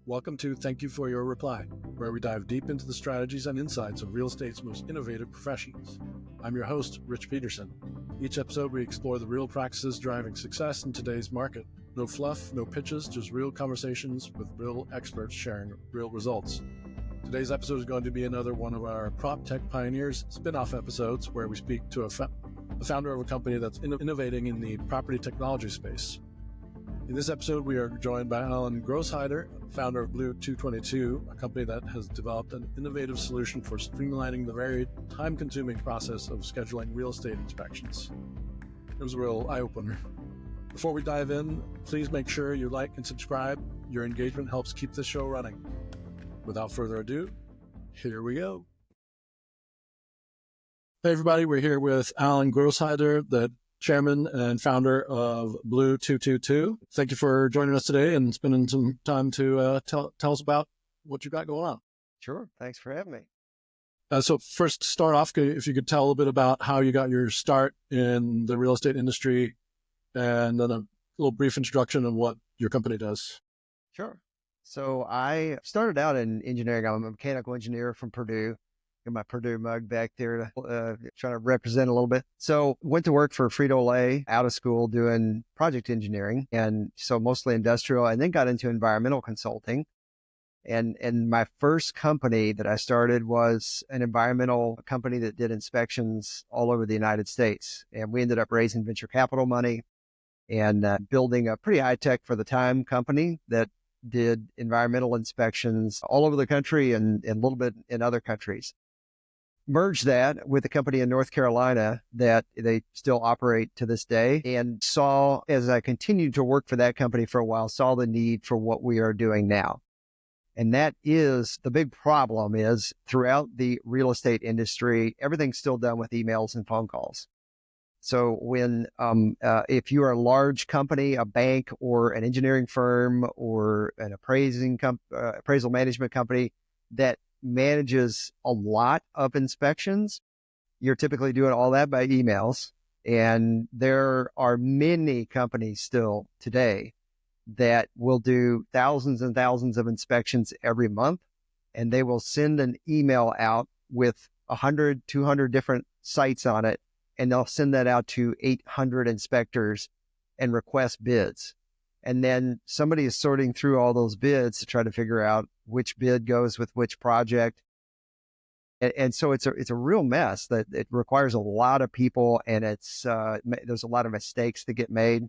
Welcome to Thank You for Your Reply, where we dive deep into the strategies and insights of real estate's most innovative professionals. I'm your host, Rich Peterson. Each episode, we explore the real practices driving success in today's market. No fluff, no pitches, just real conversations with real experts sharing real results. Today's episode is going to be another one of our PropTech Pioneers spin-off episodes where we speak to the founder of a company that's innovating in the property technology space. In this episode, we are joined by Alan Grosheider, founder of Blue222, a company that has developed an innovative solution for streamlining the very time-consuming process of scheduling real estate inspections. It was a real eye-opener. Before we dive in, please make sure you like and subscribe. Your engagement helps keep this show running. Without further ado, here we go. Hey everybody, we're here with Alan Grosheider, the chairman and founder of Blue222. Thank you for joining us today and spending some time to tell us about what you got going on. Sure. Thanks for having me. So first, to start off, if you could tell a little bit about how you got your start in the real estate industry, and then a little brief introduction of what your company does. Sure. So I started out in engineering. I'm a mechanical engineer from Purdue. Got my Purdue mug back there to try to represent a little bit. So went to work for Frito-Lay out of school doing project engineering, and so mostly industrial, and then got into environmental consulting. And my first company that I started was an environmental company that did inspections all over the United States. And we ended up raising venture capital money and building a pretty high-tech for the time company that did environmental inspections all over the country and a little bit in other countries. Merged that with a company in North Carolina that they still operate to this day, and saw, as I continued to work for that company for a while, saw the need for what we are doing now. And that is, the big problem is throughout the real estate industry, everything's still done with emails and phone calls. So when, if you are a large company, a bank or an engineering firm or an appraisal management company that manages a lot of inspections, you're typically doing all that by emails. And there are many companies still today that will do thousands and thousands of inspections every month, and they will send an email out with 100, 200 different sites on it, and they'll send that out to 800 inspectors and request bids. And then somebody is sorting through all those bids to try to figure out which bid goes with which project. And so it's a real mess that it requires a lot of people, and there's a lot of mistakes that get made.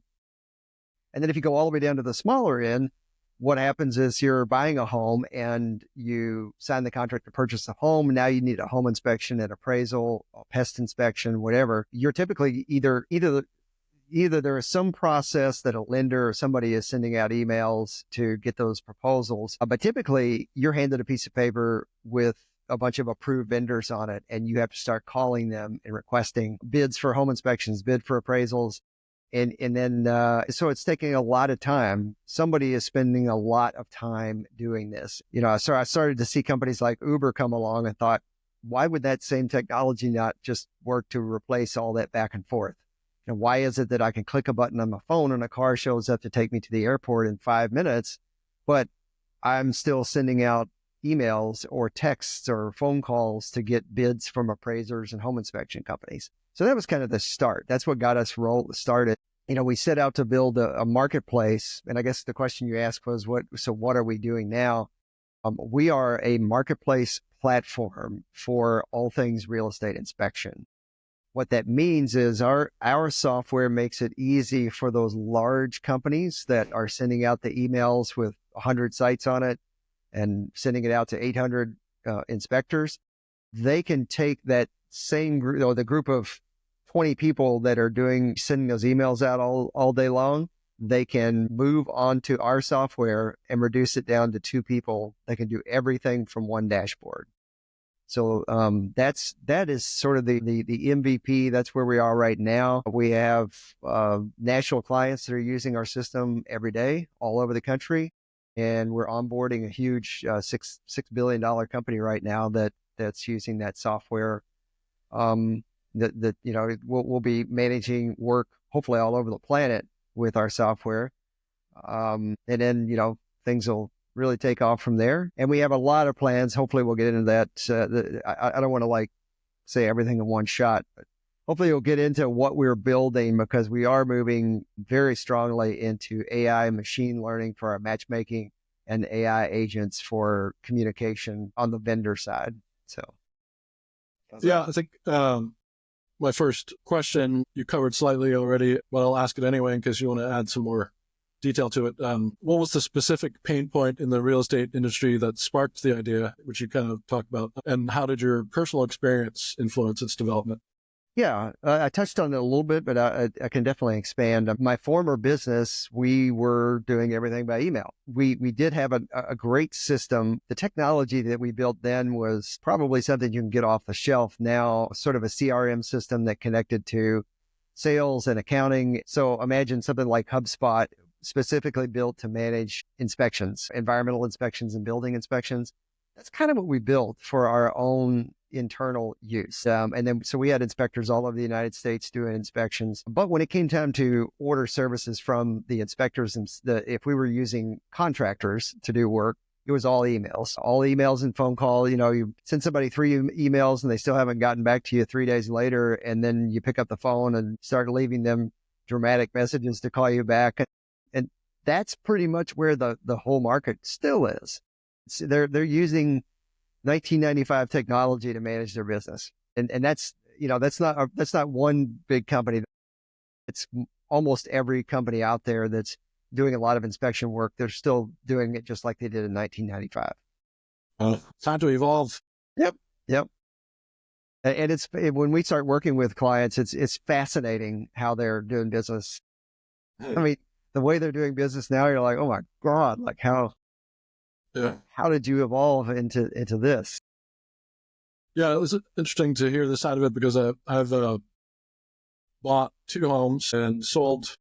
And then if you go all the way down to the smaller end, what happens is you're buying a home and you sign the contract to purchase a home. Now you need a home inspection, an appraisal, a pest inspection, whatever. You're typically either there is some process that a lender or somebody is sending out emails to get those proposals, but typically you're handed a piece of paper with a bunch of approved vendors on it, and you have to start calling them and requesting bids for home inspections, bid for appraisals. And then, so it's taking a lot of time. Somebody is spending a lot of time doing this. So I started to see companies like Uber come along and thought, why would that same technology not just work to replace all that back and forth? And why is it that I can click a button on my phone and a car shows up to take me to the airport in 5 minutes, but I'm still sending out emails or texts or phone calls to get bids from appraisers and home inspection companies? So that was kind of the start. That's what got us started. We set out to build a marketplace. And I guess the question you asked was, what are we doing now? We are a marketplace platform for all things real estate inspection. What that means is our software makes it easy for those large companies that are sending out the emails with 100 sites on it and sending it out to 800 inspectors. They can take that same group, the group of 20 people that are sending those emails out all day long. They can move on to our software and reduce it down to 2 people. They can do everything from one dashboard. So that is sort of the MVP. That's where we are right now. We have national clients that are using our system every day all over the country, and we're onboarding a huge $6 billion company right now that's using that software. We'll be managing work hopefully all over the planet with our software, and then things will really take off from there. And we have a lot of plans. Hopefully we'll get into that. I don't want to like say everything in one shot, but hopefully we'll get into what we're building, because we are moving very strongly into AI machine learning for our matchmaking and AI agents for communication on the vendor side. So. Yeah, I think my first question you covered slightly already, but I'll ask it anyway in case you want to add some more detail to it. What was the specific pain point in the real estate industry that sparked the idea, which you kind of talked about, and how did your personal experience influence its development? Yeah, I touched on it a little bit, but I can definitely expand. My former business, we were doing everything by email. We did have a great system. The technology that we built then was probably something you can get off the shelf now, sort of a CRM system that connected to sales and accounting. So imagine something like HubSpot, specifically built to manage inspections, environmental inspections and building inspections. That's kind of what we built for our own internal use. And then, so we had inspectors all over the United States doing inspections. But when it came time to order services from the inspectors, if we were using contractors to do work, it was all emails and phone call. You know, you send somebody 3 emails and they still haven't gotten back to you 3 days later. And then you pick up the phone and start leaving them dramatic messages to call you back. And that's pretty much where the whole market still is. They're using 1995 technology to manage their business. And that's, you know, that's not one big company. It's almost every company out there that's doing a lot of inspection work. They're still doing it just like they did in 1995. Time to evolve. Yep. And it's, when we start working with clients, it's fascinating how they're doing business. I mean, the way they're doing business now, you're like, oh my God, like how did you evolve into this? Yeah, it was interesting to hear this side of it, because I've bought 2 homes and sold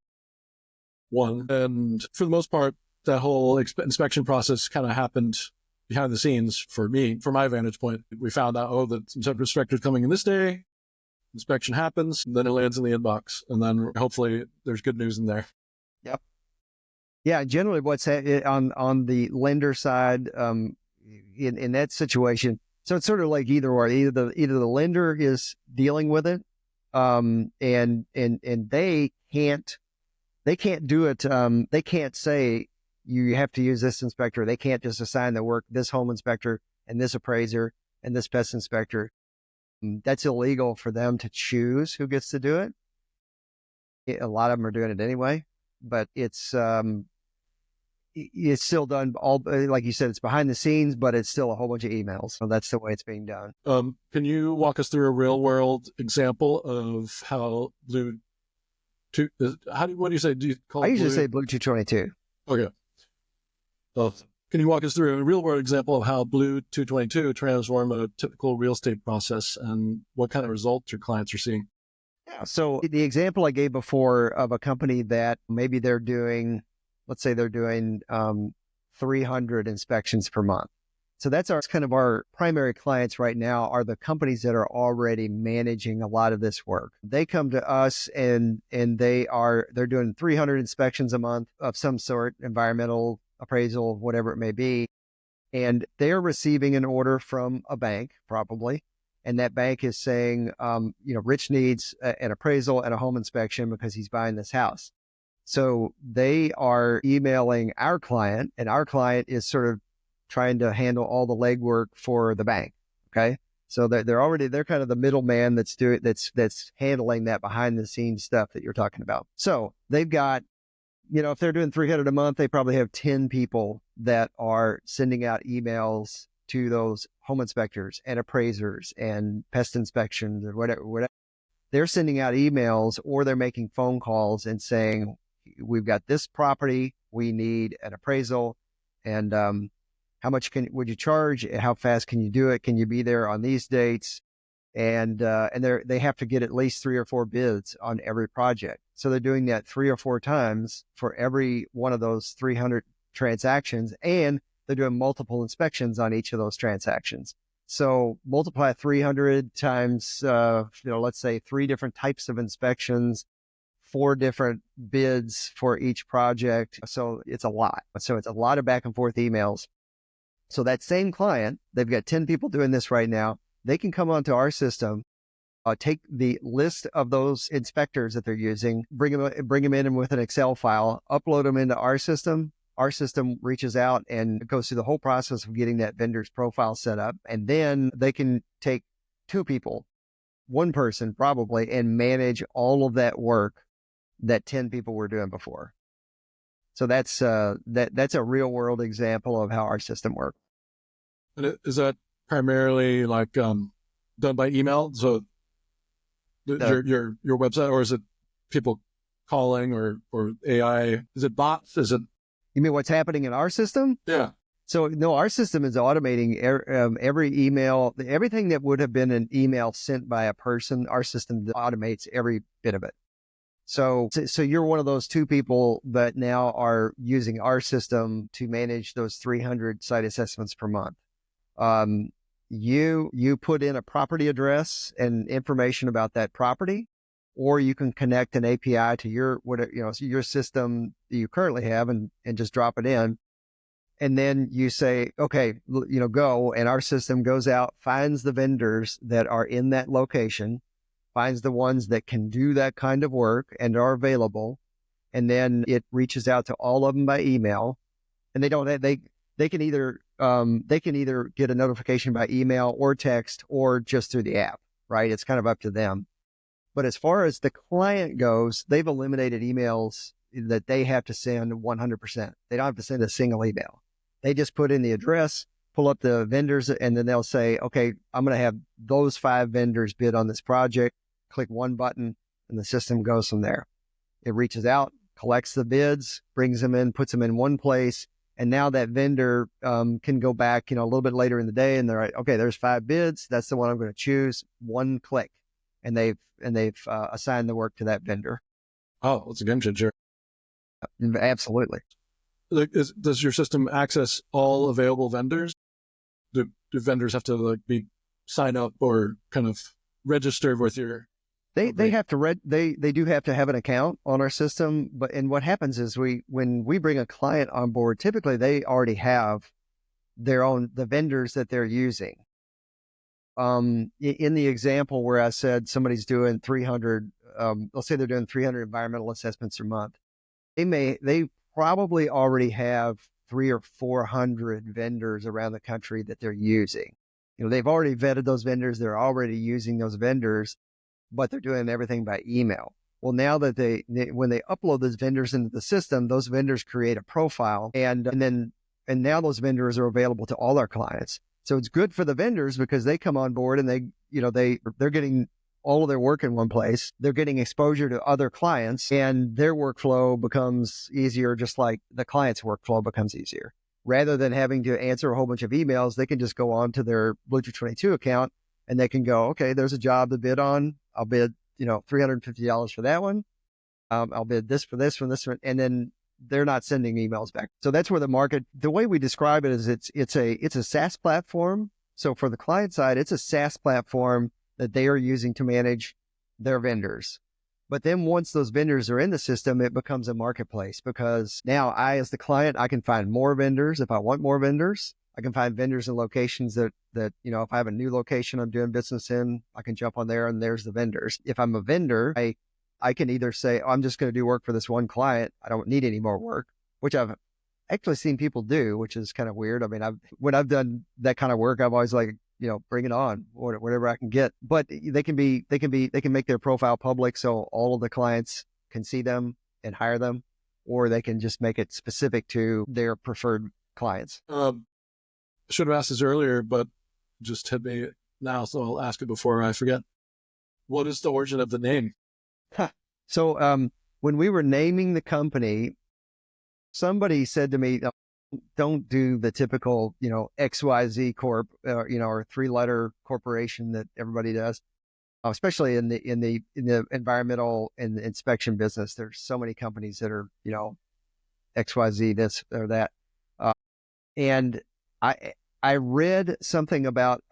1. And for the most part, that whole inspection process kind of happened behind the scenes for me, from my vantage point. We found out, the inspector's coming in this day, inspection happens, and then it lands in the inbox. And then hopefully there's good news in there. Yep. Yeah, generally what's on the lender side, in that situation, so it's sort of like either or. Either the lender is dealing with it, and they can't do it. They can't say you have to use this inspector. They can't just assign the work this home inspector and this appraiser and this pest inspector. That's illegal for them to choose who gets to do it. A lot of them are doing it anyway, but it's still done all, like you said, it's behind the scenes, but it's still a whole bunch of emails. So that's the way it's being done. Can you walk us through a real world example of how what do you say? Do you call it? I usually say Blue222. Okay. Well, can you walk us through a real world example of how Blue222 transformed a typical real estate process, and what kind of results your clients are seeing? Yeah. So the example I gave before of a company that maybe they're doing, let's say they're doing 300 inspections per month. So that's kind of our primary clients right now, are the companies that are already managing a lot of this work. They come to us and they're doing 300 inspections a month of some sort, environmental, appraisal, whatever it may be. And they're receiving an order from a bank, probably. And that bank is saying, Rich needs an appraisal and a home inspection because he's buying this house. So they are emailing our client, and our client is sort of trying to handle all the legwork for the bank. Okay. So they're kind of the middleman that's handling that behind the scenes stuff that you're talking about. So they've got, if they're doing 300 a month, they probably have 10 people that are sending out emails to those home inspectors and appraisers and pest inspections or whatever. They're sending out emails, or they're making phone calls and saying, we've got this property, we need an appraisal, and how much would you charge? How fast can you do it? Can you be there on these dates? And they have to get at least 3 or 4 bids on every project. So they're doing that 3 or 4 times for every one of those 300 transactions, and they're doing multiple inspections on each of those transactions. So multiply 300 times, let's say 3 different types of inspections, 4 different bids for each project. So it's a lot. So it's a lot of back and forth emails. So that same client, they've got 10 people doing this right now. They can come onto our system, take the list of those inspectors that they're using, bring them in with an Excel file, upload them into our system. Our system reaches out and goes through the whole process of getting that vendor's profile set up. And then they can take 2 people, 1 person probably, and manage all of that work that 10 people were doing before. So that's a real world example of how our system works. And is that primarily like done by email? So your website, or is it people calling or AI? Is it bots? Is it? You mean what's happening in our system? Yeah. So no, our system is automating every email, everything that would have been an email sent by a person. Our system automates every bit of it. So you're one of those 2 people that now are using our system to manage those 300 site assessments per month. You put in a property address and information about that property, or you can connect an API to your system that you currently have and just drop it in. And then you say, okay, go, and our system goes out, finds the vendors that are in that location, finds the ones that can do that kind of work and are available. And then it reaches out to all of them by email, and they can either get a notification by email or text or just through the app, right? It's kind of up to them. But as far as the client goes, they've eliminated emails that they have to send 100%. They don't have to send a single email. They just put in the address, pull up the vendors, and then they'll say, okay, I'm going to have those 5 vendors bid on this project. Click one button, and the system goes from there. It reaches out, collects the bids, brings them in, puts them in one place. And now that vendor can go back, a little bit later in the day, and they're like, okay, there's 5 bids. That's the one I'm going to choose. One click, and they've assigned the work to that vendor. Oh, it's a game changer. Absolutely. Does your system access all available vendors? Do vendors have to be sign up or kind of register with your? They have to they do have to have an account on our system, and what happens is when we bring a client on board, typically they already have the vendors that they're using. In the example where I said somebody's doing 300, let's say they're doing 300 environmental assessments a month, they probably already have 300 or 400 vendors around the country that they're using. They've already vetted those vendors, they're already using those vendors, but they're doing everything by email. Well, now that when they upload those vendors into the system, those vendors create a profile, and now those vendors are available to all our clients. So it's good for the vendors because they come on board and they're getting all of their work in one place. They're getting exposure to other clients, and their workflow becomes easier, just like the client's workflow becomes easier. Rather than having to answer a whole bunch of emails, they can just go on to their Blue222 account and they can go, okay, there's a job to bid on. I'll bid, $350 for that one. I'll bid this for this one, and then they're not sending emails back. So that's where the way we describe it is it's a SaaS platform. So for the client side, it's a SaaS platform that they are using to manage their vendors. But then once those vendors are in the system, it becomes a marketplace, because now I, as the client, I can find more vendors. If I want more vendors, I can find vendors in locations that, if I have a new location I'm doing business in, I can jump on there and there's the vendors. If I'm a vendor, I can either say, I'm just going to do work for this one client. I don't need any more work, which I've actually seen people do, which is kind of weird. I mean, when I've done that kind of work, I'm always like, bring it on, whatever I can get. But they can make their profile public so all of the clients can see them and hire them, or they can just make it specific to their preferred clients. Should have asked this earlier, but just hit me now, so I'll ask it before I forget. What is the origin of the name? So when we were naming the company, somebody said to me, don't do the typical, XYZ Corp, or 3-letter corporation that everybody does, especially in the environmental and inspection business. There's so many companies that are, XYZ, this or that. And I read something about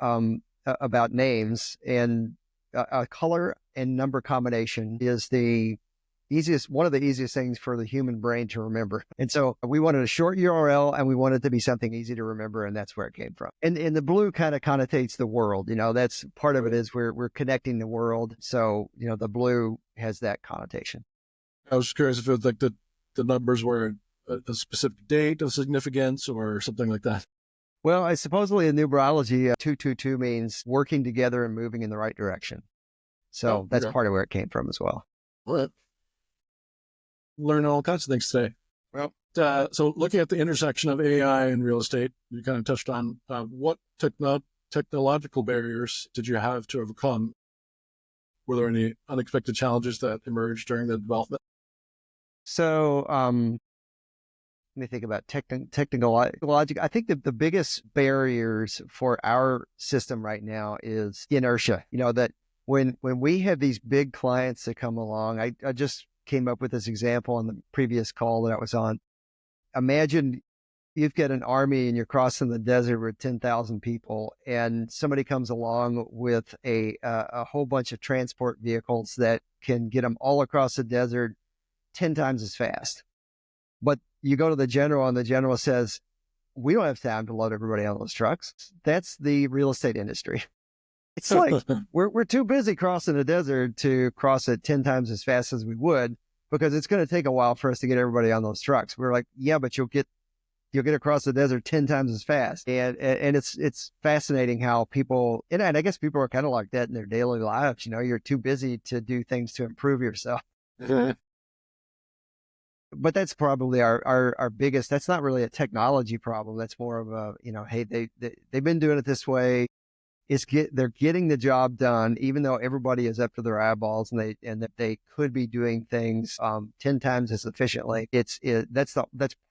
names, and a color and number combination is the one of the easiest things for the human brain to remember. And so we wanted a short URL and we wanted it to be something easy to remember. And that's where it came from. And the blue kind of connotates the world. That's part of it is we're connecting the world. So, the blue has that connotation. I was curious if it was like the numbers were a specific date of significance or something like that. Well, I supposedly in numerology, 222 means working together and moving in the right direction. So that's part of where it came from as well. Well, learn all kinds of things today. Well, so looking at the intersection of AI and real estate, you kind of touched on what technological barriers did you have to overcome? Were there any unexpected challenges that emerged during the development? So let me think about technical logic. I think that the biggest barriers for our system right now is inertia. That when we have these big clients that come along, I just came up with this example on the previous call that I was on. Imagine you've got an army and you're crossing the desert with 10,000 people, and somebody comes along with a whole bunch of transport vehicles that can get them all across the desert 10 times as fast. But you go to the general and the general says, we don't have time to load everybody on those trucks. That's the real estate industry. It's like we're too busy crossing the desert to cross it 10 times as fast as we would, because it's going to take a while for us to get everybody on those trucks. We're like, yeah, but you'll get across the desert 10 times as fast. And it's fascinating how people, and I guess people are kind of like that in their daily lives. You're too busy to do things to improve yourself. But that's probably our biggest, that's not really a technology problem. That's more of a, hey, they've been doing it this way. They're getting the job done, even though everybody is up to their eyeballs and that they could be doing things 10 times as efficiently. That's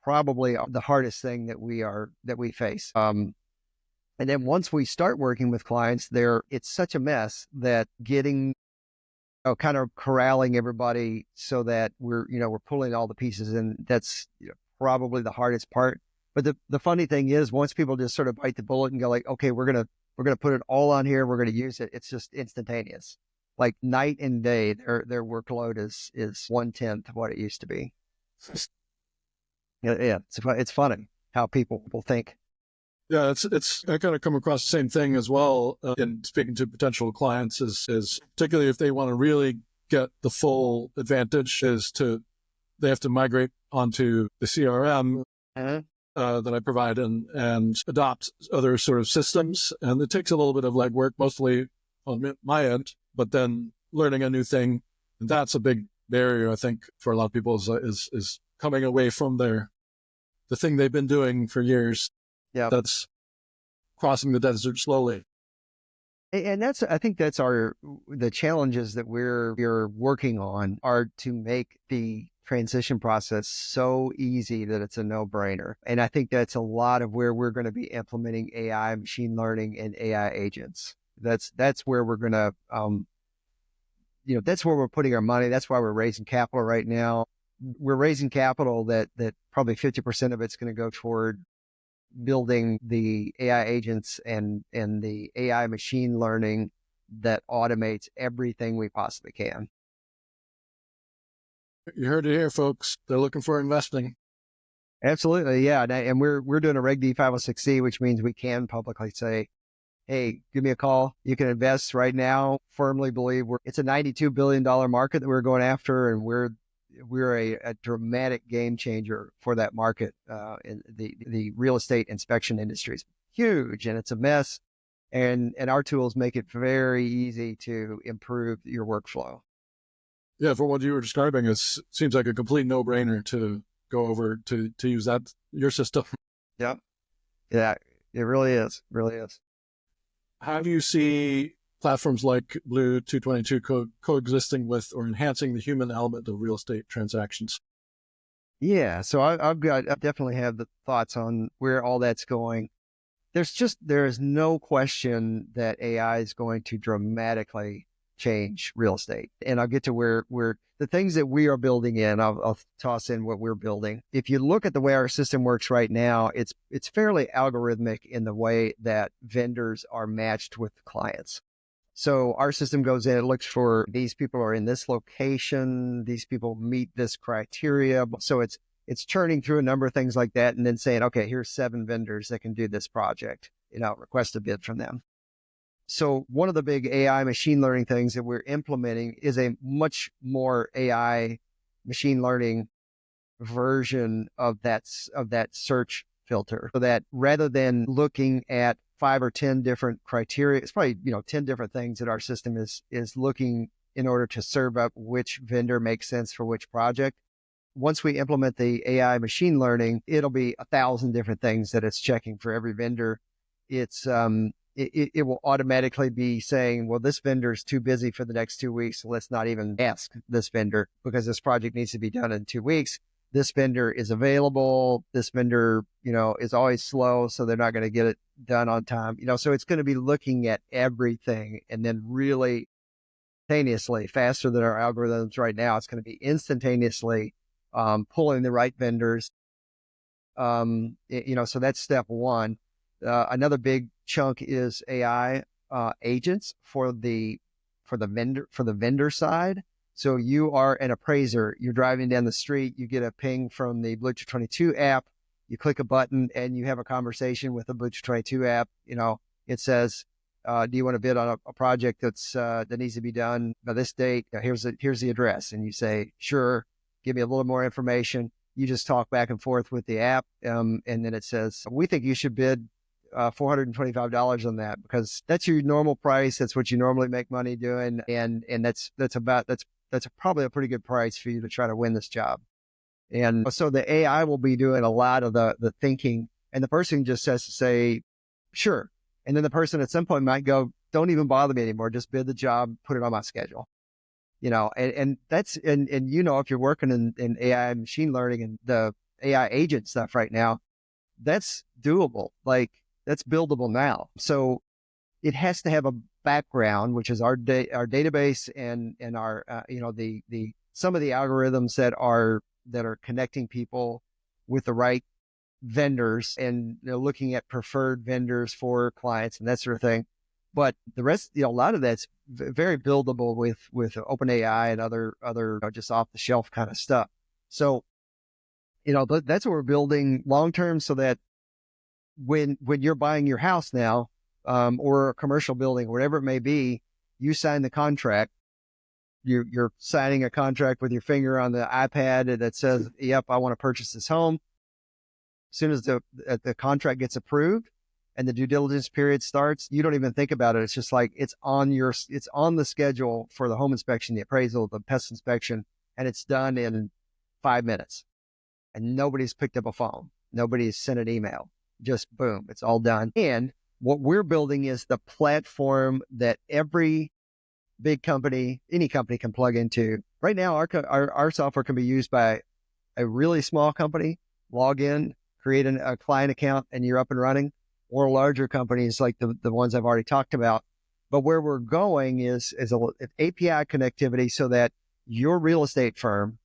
probably the hardest thing that we face. And then once we start working with clients, it's such a mess that getting kind of corralling everybody so that we're pulling all the pieces in. That's probably the hardest part. But the funny thing is, once people just sort of bite the bullet and go like, okay, we're gonna put it all on here, we're gonna use it. It's just instantaneous. Like night and day, their workload is 1/10 of what it used to be. Yeah, it's funny how people think. Yeah, I kind of come across the same thing as well in speaking to potential clients is particularly if they want to really get the full advantage they have to migrate onto the CRM that I provide and adopt other sort of systems. And it takes a little bit of legwork, mostly on my end, but then learning a new thing. And that's a big barrier, I think, for a lot of people is coming away from the thing they've been doing for years. Yeah, that's crossing the desert slowly. And I think that's the challenges that we're working on are to make the transition process so easy that it's a no-brainer. And I think that's a lot of where we're going to be implementing AI, machine learning, and AI agents. That's where we're going to, that's where we're putting our money. That's why we're raising capital right now. We're raising capital that probably 50% of it's going to go toward building the AI agents and the AI machine learning that automates everything we possibly can. You heard it here, folks. They're looking for investing. Absolutely, yeah. And we're doing a Reg D 506C, which means we can publicly say, hey, give me a call. You can invest right now. Firmly believe it's a $92 billion market that we're going after, and we're a dramatic game changer for that market. In the real estate inspection industry is huge, and it's a mess. And our tools make it very easy to improve your workflow. Yeah, for what you were describing, it seems like a complete no-brainer to go over to use your system. Yeah, it really is. Really is. How do you see platforms like Blue222 coexisting with or enhancing the human element of real estate transactions? Yeah, so I definitely have the thoughts on where all that's going. There is no question that AI is going to dramatically change real estate. And I'll get to where the things that we are building in, I'll toss in what we're building. If you look at the way our system works right now, it's fairly algorithmic in the way that vendors are matched with clients. So our system goes in, it looks for these people are in this location, these people meet this criteria. So it's churning through a number of things like that and then saying, okay, here's 7 vendors that can do this project, request a bid from them. So one of the big AI machine learning things that we're implementing is a much more AI machine learning version of that search filter, so that rather than looking at 5 or 10 different criteria, it's probably 10 different things that our system is looking in order to serve up which vendor makes sense for which project. Once we implement the AI machine learning, it'll be 1,000 different things that it's checking for every vendor. It will automatically be saying, well, this vendor is too busy for the next 2 weeks, so let's not even ask this vendor because this project needs to be done in 2 weeks. This vendor is available. This vendor, is always slow, so they're not going to get it done on time. So it's going to be looking at everything and then really instantaneously, faster than our algorithms right now. It's going to be instantaneously pulling the right vendors. So that's step one. Another big chunk is AI agents for the vendor side. So you are an appraiser. You're driving down the street. You get a ping from the Blue222 app. You click a button and you have a conversation with the Blue222 app. It says, do you want to bid on a project that needs to be done by this date? Here's the address. And you say, sure, give me a little more information. You just talk back and forth with the app. And then it says, we think you should bid $425 on that because that's your normal price. That's what you normally make money doing. And that's probably a pretty good price for you to try to win this job. And so the AI will be doing a lot of the thinking, and the person just has to say, sure. And then the person at some point might go, don't even bother me anymore. Just bid the job, put it on my schedule. And that's, if you're working in AI machine learning and the AI agent stuff right now, that's doable. Like that's buildable now. So it has to have a background, which is our database and our, some of the algorithms that are connecting people with the right vendors and looking at preferred vendors for clients and that sort of thing. But the rest, a lot of that's very buildable with OpenAI and other just off the shelf kind of stuff. So, that's what we're building long term, so that when you're buying your house now, or a commercial building, whatever it may be, you sign the contract. You're signing a contract with your finger on the iPad that says, "Yep, I want to purchase this home." As soon as the contract gets approved and the due diligence period starts, you don't even think about it. It's just like it's on the schedule for the home inspection, the appraisal, the pest inspection, and it's done in 5 minutes. And nobody's picked up a phone. Nobody's sent an email. Just boom, it's all done. And what we're building is the platform that every big company, any company can plug into. Right now, our software can be used by a really small company, log in, create a client account, and you're up and running, or larger companies like the ones I've already talked about. But where we're going is an API connectivity so that your real estate firm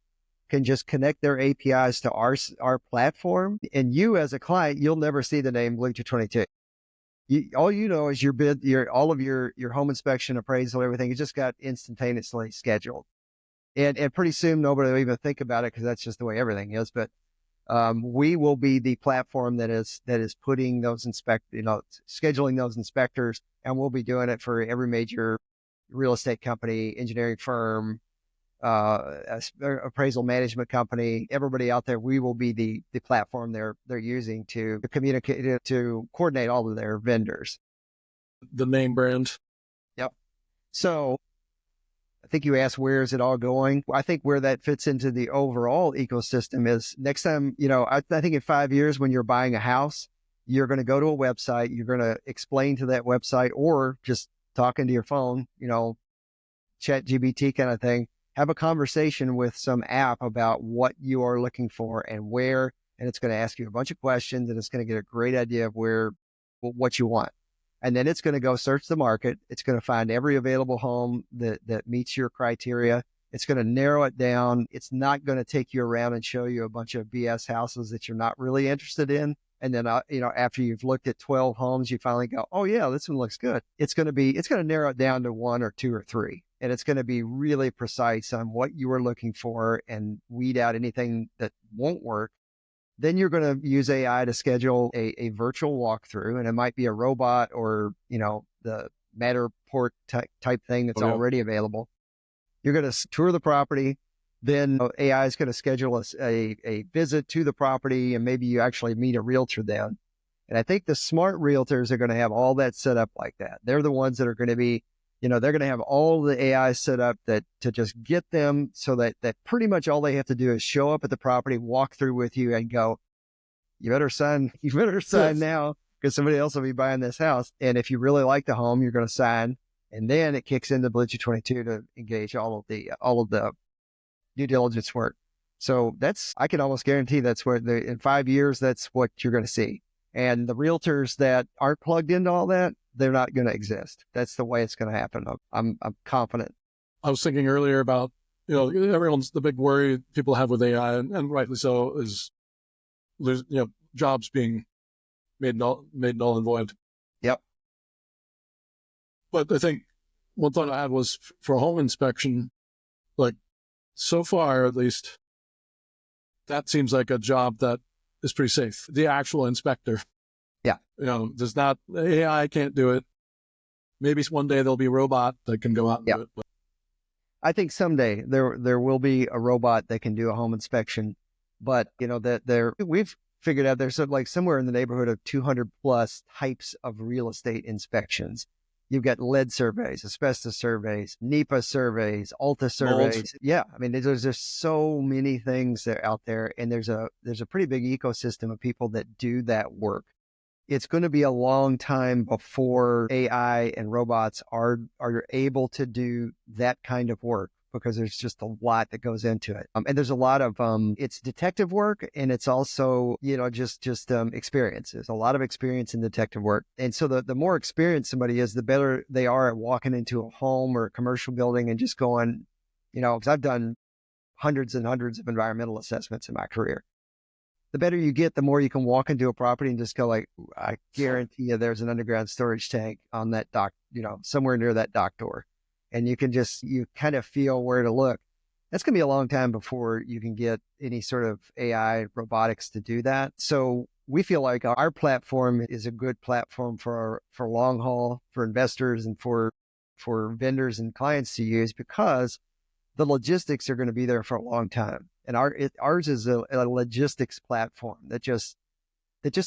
can just connect their APIs to our platform. And you as a client, you'll never see the name Blue222. All you know is your bid, all of your home inspection, appraisal, everything. It just got instantaneously scheduled. And pretty soon nobody will even think about it because that's just the way everything is. But we will be the platform that is putting those scheduling those inspectors, and we'll be doing it for every major real estate company, engineering firm, appraisal management company, everybody out there. We will be the platform they're using to communicate, to coordinate all of their vendors. The name brand. Yep. So I think you asked, where is it all going? I think where that fits into the overall ecosystem is next time, I think in 5 years when you're buying a house, you're going to go to a website, you're going to explain to that website, or just talking to your phone, chat GBT kind of thing, have a conversation with some app about what you are looking for and where, and it's going to ask you a bunch of questions, and it's going to get a great idea of what you want. And then it's going to go search the market. It's going to find every available home that meets your criteria. It's going to narrow it down. It's not going to take you around and show you a bunch of BS houses that you're not really interested in. And then, after you've looked at 12 homes, you finally go, oh yeah, this one looks good. It's going to narrow it down to one or two or three. And it's going to be really precise on what you are looking for and weed out anything that won't work. Then you're going to use AI to schedule a virtual walkthrough, and it might be a robot or, the Matterport type thing that's already available. You're going to tour the property. Then AI is going to schedule a visit to the property, and maybe you actually meet a realtor then. And I think the smart realtors are going to have all that set up like that. They're the ones that are going to be, they're going to have all the AI set up to just get them so that pretty much all they have to do is show up at the property, walk through with you and go, you better sign now because somebody else will be buying this house. And if you really like the home, you're going to sign. And then it kicks into Blue222 to engage all of the due diligence work. So I can almost guarantee that's where in 5 years, that's what you're going to see. And the realtors that aren't plugged into all that, they're not going to exist. That's the way it's going to happen. I'm confident. I was thinking earlier about, the big worry people have with AI, and rightly so, is there's, jobs being made null and void. Yep. But I think one thought I had was for home inspection, like so far at least, that seems like a job that is pretty safe. The actual inspector. Yeah. AI can't do it. Maybe one day there'll be a robot that can go out and do it. But I think someday there will be a robot that can do a home inspection, but we've figured out there's like somewhere in the neighborhood of 200 plus types of real estate inspections. You've got lead surveys, asbestos surveys, NEPA surveys, Alta surveys. Mold. Yeah. I mean, there's just so many things that are out there, and there's a pretty big ecosystem of people that do that work. It's going to be a long time before AI and robots are able to do that kind of work, because there's just a lot that goes into it. And there's a lot of, it's detective work, and it's also, just experience. There's a lot of experience in detective work. And so the more experienced somebody is, the better they are at walking into a home or a commercial building and just going, because I've done hundreds and hundreds of environmental assessments in my career. The better you get, the more you can walk into a property and just go like, I guarantee you there's an underground storage tank on that dock, somewhere near that dock door. And you kind of feel where to look. That's going to be a long time before you can get any sort of AI robotics to do that. So we feel like our platform is a good platform for long haul, for investors and for vendors and clients to use, because the logistics are going to be there for a long time. And ours is a logistics platform that just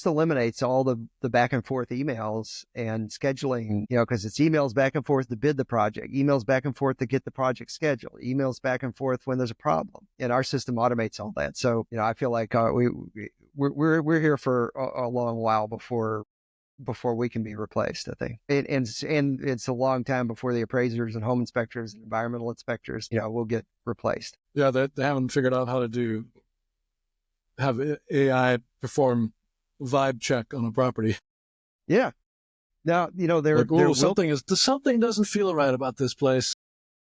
eliminates all the back and forth emails and scheduling, because it's emails back and forth to bid the project, emails back and forth to get the project scheduled, emails back and forth when there's a problem. And our system automates all that. So, I feel like we're here for a long while before we can be replaced, I think. And it's a long time before the appraisers and home inspectors and environmental inspectors, will get replaced. Yeah, they haven't figured out how to have AI perform vibe check on a property. Yeah. Now, something doesn't feel right about this place.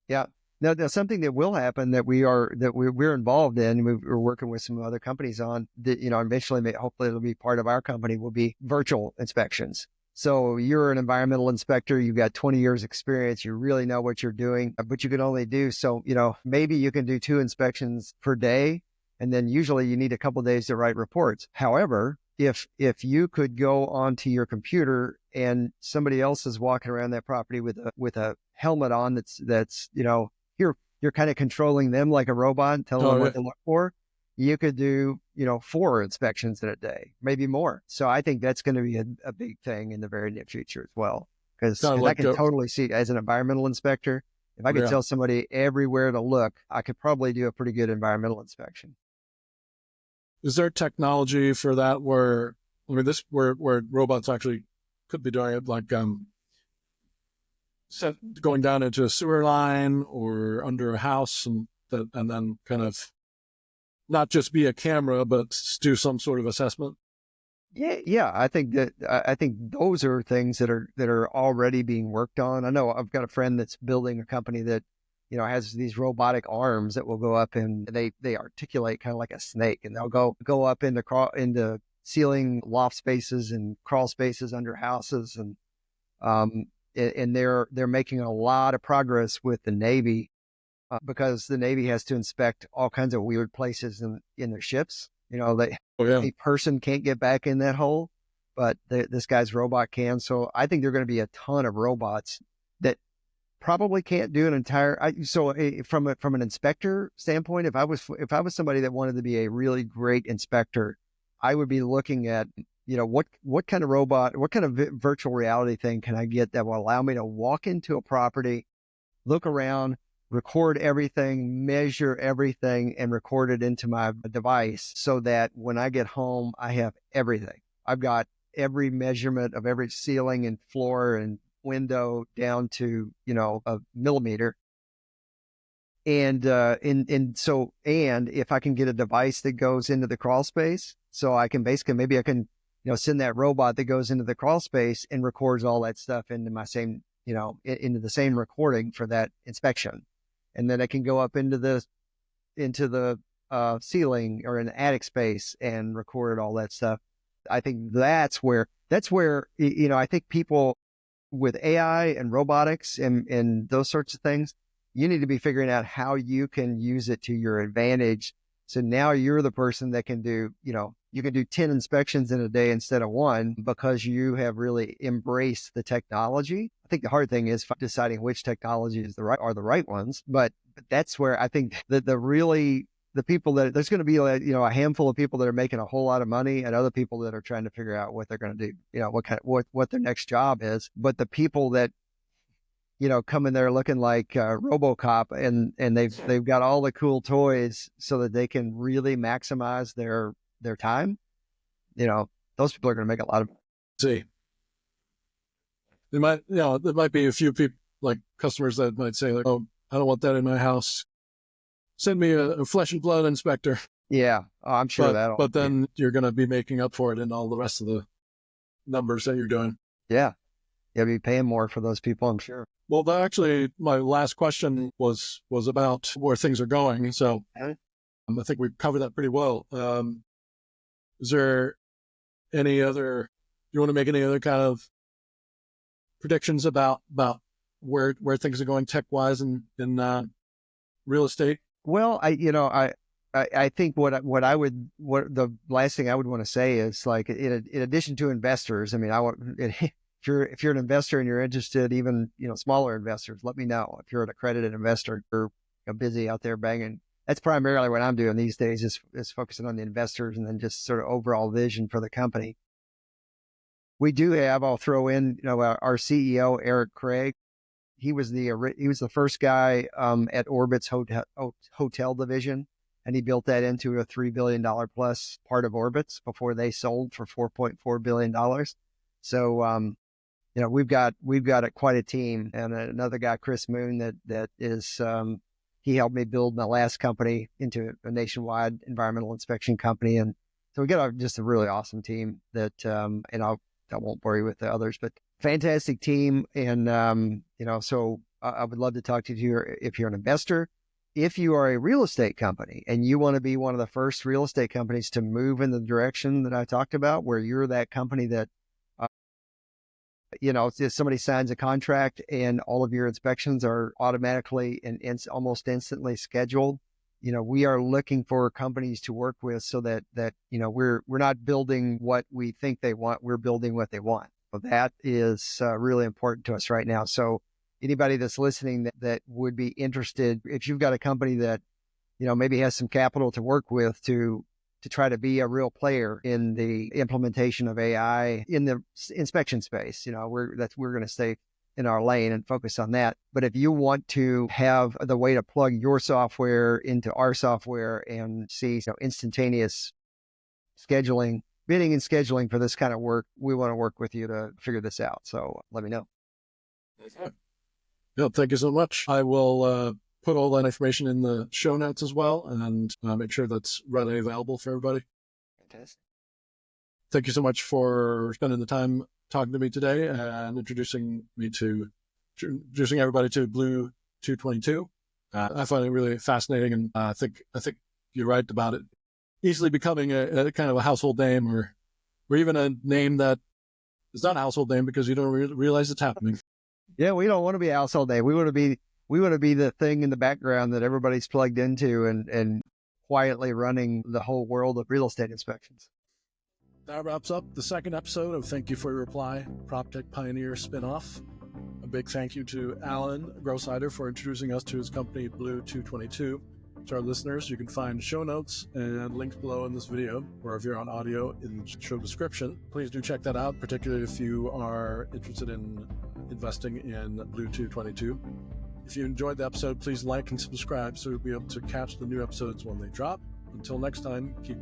Yeah. Now, something that will happen that we're involved in, we're working with some other companies on, that, eventually, hopefully it'll be part of our company, will be virtual inspections. So you're an environmental inspector, you've got 20 years experience, you really know what you're doing, but you can only do so, maybe you can do 2 inspections per day, and then usually you need a couple of days to write reports. However, if you could go onto your computer and somebody else is walking around that property with a helmet on, that's you're kind of controlling them like a robot and telling them what to look for, you could do 4 inspections in a day, maybe more. So I think that's going to be a big thing in the very near future as well, because I can totally see, as an environmental inspector, if I could tell somebody everywhere to look, I could probably do a pretty good environmental inspection. Is there technology for that where robots actually could be doing it, like going down into a sewer line or under a house, and then kind of not just be a camera, but do some sort of assessment? Yeah. I think those are things that are already being worked on. I know I've got a friend that's building a company that has these robotic arms that will go up, and they articulate kind of like a snake, and they'll go up into ceiling loft spaces and crawl spaces under houses, and they're making a lot of progress with the Navy because the Navy has to inspect all kinds of weird places in their ships. A person can't get back in that hole, but this guy's robot can. So I think there are going to be a ton of robots that probably can't do an entire. From an inspector standpoint, if I was somebody that wanted to be a really great inspector, I would be looking at, what kind of robot, what kind of virtual reality thing can I get that will allow me to walk into a property, look around, record everything, measure everything, and record it into my device so that when I get home, I have everything. I've got every measurement of every ceiling and floor and window down to, a millimeter. And if I can get a device that goes into the crawl space, so I can maybe I can, send that robot that goes into the crawl space and records all that stuff into my same, into the same recording for that inspection. And then I can go up into the ceiling or an attic space and record all that stuff. I think that's where, I think people with AI and robotics and those sorts of things, you need to be figuring out how you can use it to your advantage. So now you're the person that can do, you can do 10 inspections in a day instead of one because you have really embraced the technology. I think the hard thing is deciding which technologies are the right ones. But that's where I think that the people that there's going to be, a handful of people that are making a whole lot of money and other people that are trying to figure out what they're going to do, what their next job is. But the people that, come in there looking like RoboCop and they've got all the cool toys so that they can really maximize their time, those people are going to make a lot of. See, there might be a few people like customers that might say like, oh, I don't want that in my house. Send me a flesh and blood inspector. Yeah, I'm sure but then you're going to be making up for it in all the rest of the numbers that you're doing. Yeah. You'll be paying more for those people, I'm sure. Well, actually, my last question was about where things are going. So I think we've covered that pretty well. Is there any other, do you want to make any other kind of predictions about where things are going tech-wise in real estate? Well, I think the last thing I would want to say is like, in addition to investors, I mean, if you're an investor and you're interested, even, smaller investors, let me know. If you're an accredited investor, you're busy out there banging. That's primarily what I'm doing these days is focusing on the investors and then just sort of overall vision for the company. We do have, I'll throw in, our CEO, Eric Craig. He was the first guy at Orbit's hotel division, and he built that into a $3 billion plus part of Orbit's before they sold for $4.4 billion. So, we've got quite a team, and another guy, Chris Moon, that is, he helped me build my last company into a nationwide environmental inspection company. And so we got just a really awesome team that, and I won't bore you with the others, but fantastic team. And, so I would love to talk to you if you're an investor. If you are a real estate company and you want to be one of the first real estate companies to move in the direction that I talked about, where you're that company that, if somebody signs a contract and all of your inspections are automatically and almost instantly scheduled, we are looking for companies to work with so that we're not building what we think they want, we're building what they want. So that is really important to us right now. So anybody that's listening that would be interested, if you've got a company that, maybe has some capital to work with to try to be a real player in the implementation of AI in the inspection space, we're going to stay in our lane and focus on that. But if you want to have the way to plug your software into our software and see instantaneous scheduling, bidding and scheduling for this kind of work, we want to work with you to figure this out. So let me know. Yeah, thank you so much. I will put all that information in the show notes as well, and make sure that's readily available for everybody. Fantastic. Thank you so much for spending the time talking to me today and introducing everybody to Blue222. I find it really fascinating, and I think you're right about it easily becoming a kind of a household name or We're even a name that is not a household name because you don't realize it's happening. Yeah, we don't want to be a household name. We want to be the thing in the background that everybody's plugged into and quietly running the whole world of real estate inspections. That wraps up the second episode of Thank You for Your Reply, PropTech Pioneer spinoff. A big thank you to Alan Grosheider for introducing us to his company, Blue222. To our listeners, you can find show notes and links below in this video, or if you're on audio, in the show description. Please do check that out, particularly if you are interested in investing in Blue222. If you enjoyed the episode, please like and subscribe so you'll be able to catch the new episodes when they drop. Until next time, keep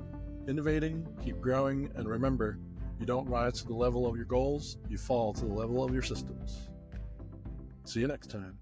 innovating, keep growing, and remember, you don't rise to the level of your goals, you fall to the level of your systems. See you next time.